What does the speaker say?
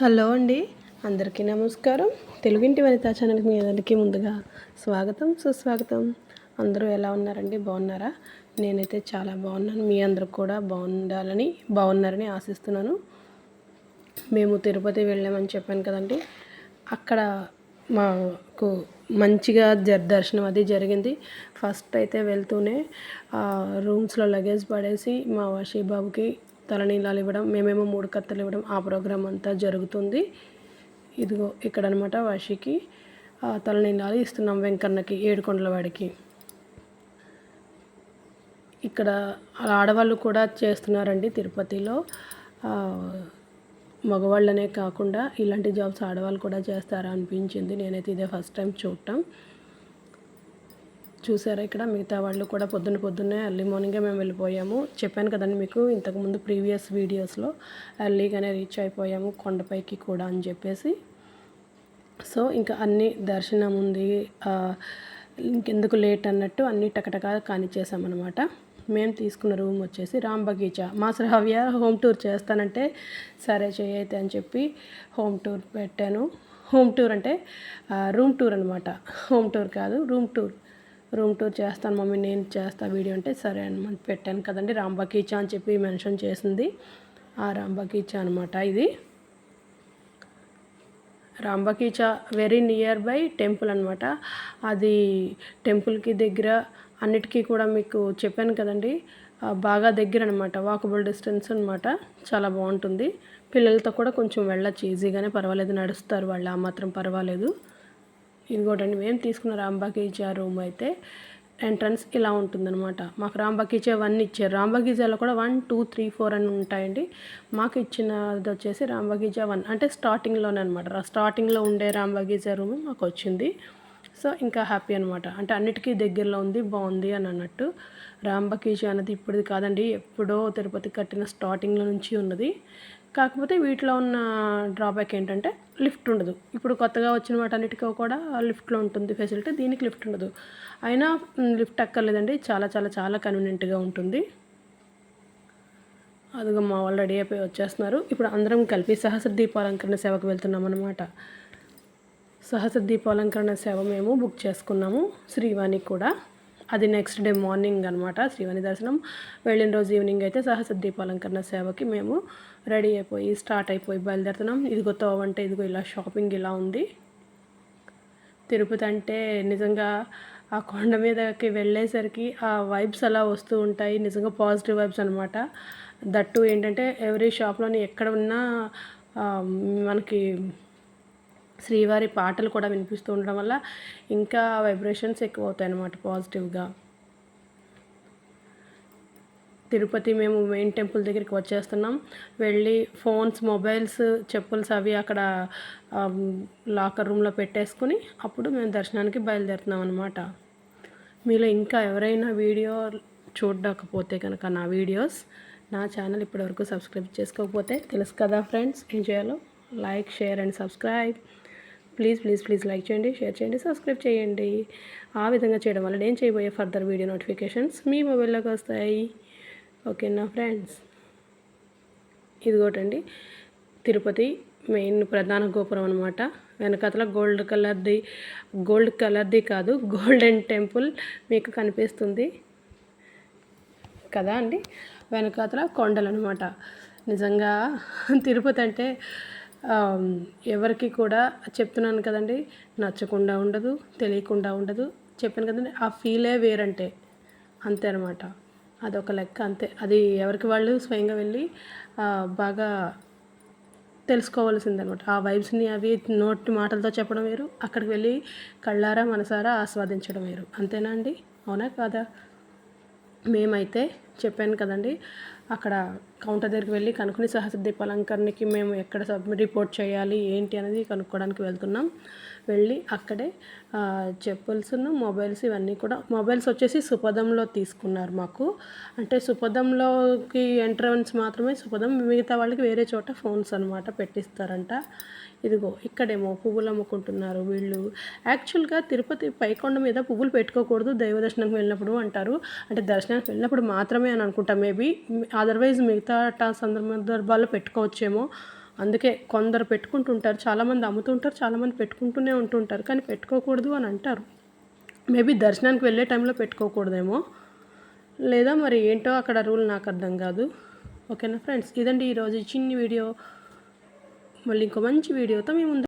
Hello అండి, అందరికీ నమస్కారం. తెలుగింటి వనిత ఛానల్కి మీ అందరికీ ముందుగా స్వాగతం సుస్వాగతం. అందరూ ఎలా ఉన్నారండి? బాగున్నారా? నేనైతే చాలా బాగున్నాను. మీ అందరూ కూడా బాగున్నారని ఆశిస్తున్నాను. మేము తిరుపతి వెళ్ళామని చెప్పాను కదండి. అక్కడ మాకు మంచిగా దర్శనం అది జరిగింది. ఫస్ట్ అయితే వెళ్తూనే రూమ్స్లో లగేజ్ పడేసి మా బాబుకి తలనీలాలు ఇవ్వడం, మేమేమో 3 కత్తలు ఇవ్వడం, ఆ ప్రోగ్రాం అంతా జరుగుతుంది. ఇదిగో ఇక్కడ అనమాట వాషికి తలనీలాలు ఇస్తున్నాం. వెంకన్నకి, ఏడుకొండలవాడికి. ఇక్కడ ఆడవాళ్ళు కూడా చేస్తున్నారండి తిరుపతిలో. మగవాళ్ళనే కాకుండా ఇలాంటి జాబ్స్ ఆడవాళ్ళు కూడా చేస్తారా అనిపించింది. నేనైతే ఇదే ఫస్ట్ టైం చూడటం. చూసారా, ఇక్కడ మిగతా వాళ్ళు కూడా పొద్దున్నే ఎర్లీ మార్నింగే మేము వెళ్ళిపోయాము. చెప్పాను కదండి మీకు ఇంతకుముందు ప్రీవియస్ వీడియోస్లో, ఎర్లీగానే రీచ్ అయిపోయాము కొండపైకి కూడా అని చెప్పేసి. సో ఇంకా అన్ని దర్శనం ఉంది, ఇంకెందుకు లేట్ అన్నట్టు అన్నీ టకటకా కానిచ్చేసామన్నమాట. మేము తీసుకున్న రూమ్ వచ్చేసి రామ్ బగీచా. మా శ్రావ్య హోమ్ టూర్ చేస్తానంటే సరే చేయైతే అని చెప్పి హోమ్ టూర్ పెట్టాను. హోమ్ టూర్ అంటే రూమ్ టూర్ అనమాట, హోమ్ టూర్ కాదు, రూమ్ టూర్ చేస్తాను మమ్మీ, నేను చేస్తా వీడియో అంటే సరే అని పెట్టాను కదండి. రామ్ బగీచా అని చెప్పి మెన్షన్ చేసింది. ఆ రామ్ బగీచా అనమాట ఇది. Ram Bagicha very near by temple అనమాట. అది టెంపుల్కి దగ్గర, అన్నిటికీ కూడా మీకు చెప్పాను కదండి, బాగా దగ్గర అనమాట, వాకబుల్ డిస్టెన్స్ అనమాట. చాలా బాగుంటుంది. పిల్లలతో కూడా కొంచెం వెళ్ళచ్చు ఈజీగానే, పర్వాలేదు, నడుస్తారు వాళ్ళు, ఆ మాత్రం పర్వాలేదు. ఇదిగోటండి మేము తీసుకున్న రామ్ బగీచా రూమ్ అయితే ఎంట్రన్స్ ఇలా ఉంటుందన్నమాట. మాకు రామ్ బగీచా 1 ఇచ్చారు. రామ్ బగీచాలో కూడా 1, 2, 3, 4 అని ఉంటాయండి. మాకు ఇచ్చినది వచ్చేసి రామ్ బగీచా 1 అంటే స్టార్టింగ్లోనే అనమాట. స్టార్టింగ్లో ఉండే రామ్ బగీచా రూమ్ మాకు వచ్చింది. సో ఇంకా హ్యాపీ అనమాట. అంటే అన్నిటికీ దగ్గరలో ఉంది, బాగుంది అని అన్నట్టు. రామ్ బగీచా అనేది ఇప్పుడుది కాదండి, ఎప్పుడో తిరుపతి కట్టిన స్టార్టింగ్లో నుంచి ఉన్నది. కాకపోతే వీటిలో ఉన్న డ్రాబ్యాక్ ఏంటంటే లిఫ్ట్ ఉండదు. ఇప్పుడు కొత్తగా వచ్చిన వాటన్నిటికీ కూడా లిఫ్ట్లో ఉంటుంది ఫెసిలిటీ, దీనికి లిఫ్ట్ ఉండదు. అయినా లిఫ్ట్ అక్కర్లేదండి, చాలా చాలా చాలా కన్వీనియంట్గా ఉంటుంది. అదిగో మా వాళ్ళు రెడీ అయిపోయి వచ్చేస్తున్నారు. ఇప్పుడు అందరం కలిపి సహస్ర దీపాలంకరణ సేవకు వెళ్తున్నాం అనమాట. సహస్ర దీపాలంకరణ సేవ మేము బుక్ చేసుకున్నాము, శ్రీవాణి కూడా. అది నెక్స్ట్ డే మార్నింగ్ అనమాట శ్రీవాణి దర్శనం. వెళ్ళిన రోజు ఈవినింగ్ అయితే సహస్ర దీపాలంకరణ సేవకి మేము రెడీ అయిపోయి స్టార్ట్ అయిపోయి బయలుదేరుతున్నాం. ఇదిగో తోవంటే ఇదిగో ఇలా షాపింగ్ ఇలా ఉంది. తిరుపతి అంటే నిజంగా ఆ కొండ మీదకి వెళ్ళేసరికి ఆ వైబ్స్ అలా వస్తూ ఉంటాయి. నిజంగా పాజిటివ్ వైబ్స్ అనమాట. దట్టు ఏంటంటే ఎవ్రీ షాప్లోని ఎక్కడ ఉన్నా మనకి శ్రీవారి పాటలు కూడా వినిపిస్తూ ఉండడం వల్ల ఇంకా వైబ్రేషన్స్ ఎక్కువ అవుతాయి అన్నమాట పాజిటివ్గా. తిరుపతి మేము మెయిన్ టెంపుల్ దగ్గరికి వచ్చేస్తున్నాం. వెళ్ళి ఫోన్స్, మొబైల్స్, చెప్పుల్స్ అవి అక్కడ లాకర్ రూమ్లో పెట్టేసుకుని అప్పుడు మేము దర్శనానికి బయలుదేరుతున్నాం అనమాట. మీలో ఇంకా ఎవరైనా వీడియో చూడకపోతే కనుక నా ఛానల్ ఇప్పటివరకు సబ్స్క్రైబ్ చేసుకోకపోతే తెలుసు కదా ఫ్రెండ్స్, ఏం చేయాలో. Like, share and subscribe. Please like చేయండి, షేర్ చేయండి, సబ్స్క్రైబ్ చేయండి. ఆ విధంగా చేయడం వల్ల నేను చేయబోయే ఫర్దర్ వీడియో నోటిఫికేషన్స్ మీ మొబైల్లోకి వస్తాయి. ఓకేనా ఫ్రెండ్స్. ఇదిగోటండి తిరుపతి మెయిన్ ప్రధాన గోపురం అనమాట. వెనకాతల గోల్డ్ కలర్ది కాదు, గోల్డెన్ టెంపుల్ మీకు కనిపిస్తుంది కదా అండి. వెనకాతల కొండలు అనమాట. నిజంగా తిరుపతి అంటే ఎవరికి కూడా చెప్తున్నాను కదండి, నచ్చకుండా ఉండదు, తెలియకుండా ఉండదు. చెప్పాను కదండి, ఆ ఫీలే వేరంటే అంతే అనమాట. అదొక లెక్క అంతే. అది ఎవరికి వాళ్ళు స్వయంగా వెళ్ళి బాగా తెలుసుకోవాల్సిందనమాట. ఆ వైబ్స్ని అవి నోటి మాటలతో చెప్పడం వేరు, అక్కడికి వెళ్ళి కళ్ళారా మనసారా ఆస్వాదించడం వేరు. అంతేనా అండి? అవునా కాదా? మేమైతే చెప్పాను కదండి, అక్కడ కౌంటర్ దగ్గరికి వెళ్ళి కనుక్కుని సహస్ర దీపాలంకరణకి మేము ఎక్కడ రిపోర్ట్ చేయాలి ఏంటి అనేది కనుక్కోవడానికి వెళ్తున్నాం. వెళ్ళి అక్కడే చెప్పుల్స్ను, మొబైల్స్ ఇవన్నీ కూడా, మొబైల్స్ వచ్చేసి సుపదంలో తీసుకున్నారు మాకు. అంటే సుపదంలోకి ఎంట్రన్స్ మాత్రమే సుపదం, మిగతా వాళ్ళకి వేరే చోట ఫోన్స్ అనమాట పెట్టిస్తారంట. ఇదిగో ఇక్కడేమో పువ్వులు అమ్ముకుంటున్నారు వీళ్ళు. యాక్చువల్గా తిరుపతి పైకొండ మీద పువ్వులు పెట్టుకోకూడదు దైవ దర్శనానికి వెళ్ళినప్పుడు అంటారు. అంటే దర్శనానికి వెళ్ళినప్పుడు మాత్రమే అని అనుకుంటా, మేబీ అదర్వైజ్ మిగతా సందర్భాల్లో పెట్టుకోవచ్చేమో, అందుకే కొందరు పెట్టుకుంటుంటారు, చాలామంది అమ్ముతుంటారు, చాలామంది పెట్టుకుంటూనే ఉంటుంటారు, కానీ పెట్టుకోకూడదు అని అంటారు. మేబీ దర్శనానికి వెళ్ళే టైంలో పెట్టుకోకూడదేమో, లేదా మరి ఏంటో అక్కడ రూల్ నాకు అర్థం కాదు. ఓకేనా ఫ్రెండ్స్, ఇదండి ఈరోజు చిన్ని వీడియో. మళ్ళీ ఇంకో మంచి వీడియోతో మీ ముందు